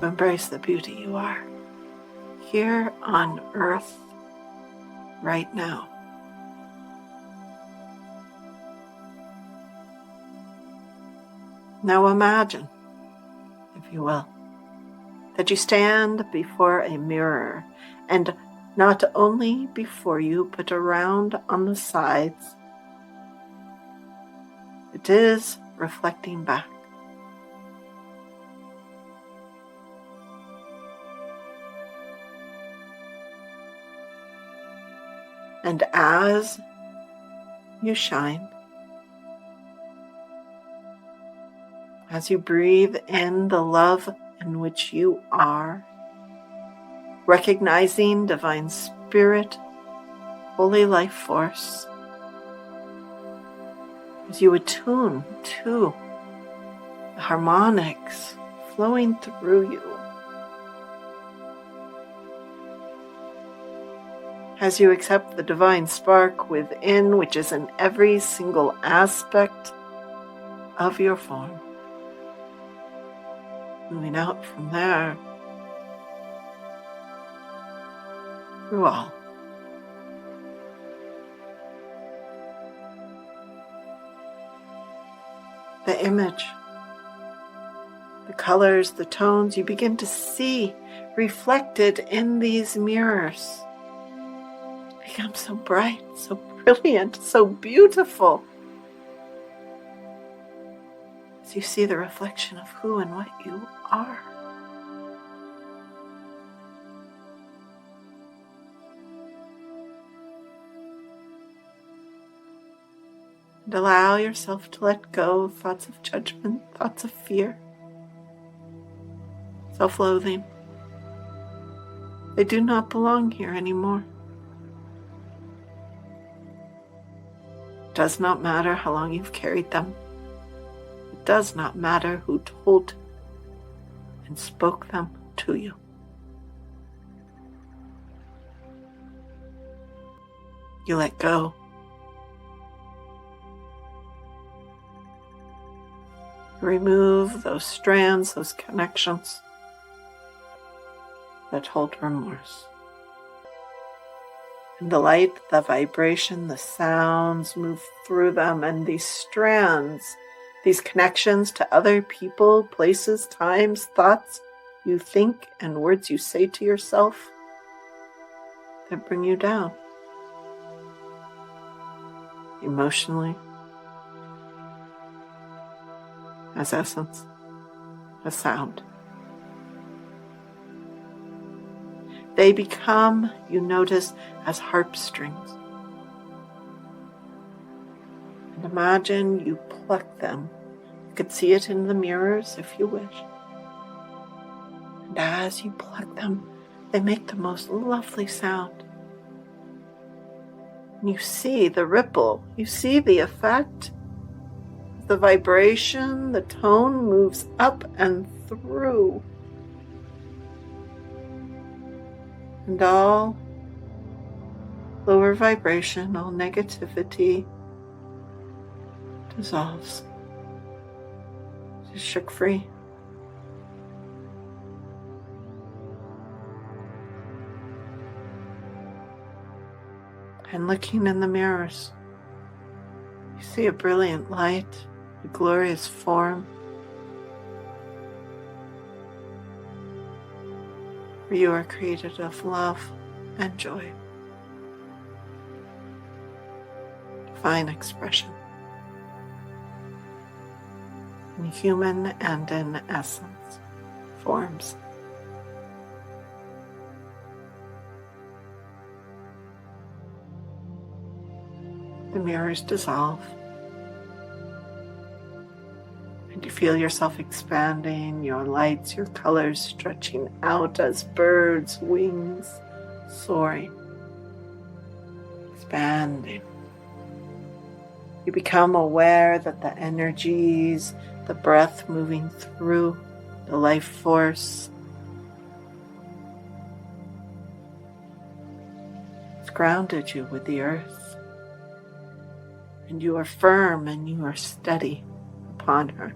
to embrace the beauty you are, here on earth, right now. Now imagine, if you will, that you stand before a mirror, and not only before you, but around on the sides. It is reflecting back. And as you shine, as you breathe in the love in which you are, recognizing Divine Spirit, Holy Life Force, as you attune to the harmonics flowing through you, as you accept the divine spark within, which is in every single aspect of your form. Moving out from there, through all. The image, the colors, the tones you begin to see reflected in these mirrors become so bright, so brilliant, so beautiful. As you see the reflection of who and what you are. And allow yourself to let go of thoughts of judgment, thoughts of fear, self-loathing. They do not belong here anymore. It does not matter how long you've carried them. It does not matter who told and spoke them to you. You let go. Remove those strands, those connections that hold remorse. And the light, the vibration, the sounds move through them, and these strands, these connections to other people, places, times, thoughts you think, and words you say to yourself that bring you down emotionally, as essence, as sound. They become, you notice, as harp strings. And imagine you pluck them. You could see it in the mirrors if you wish. And as you pluck them, they make the most lovely sound. And you see the ripple, you see the effect. The vibration, the tone moves up and through. And all lower vibration, all negativity dissolves. Just shook free. And looking in the mirrors, you see a brilliant light, a glorious form. For you are created of love and joy. Divine expression. In human and in essence forms. The mirrors dissolve. And you feel yourself expanding, your lights, your colors stretching out as birds' wings soaring, expanding. You become aware that the energies, the breath moving through, the life force, has grounded you with the earth. And you are firm and you are steady upon her.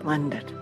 Blended.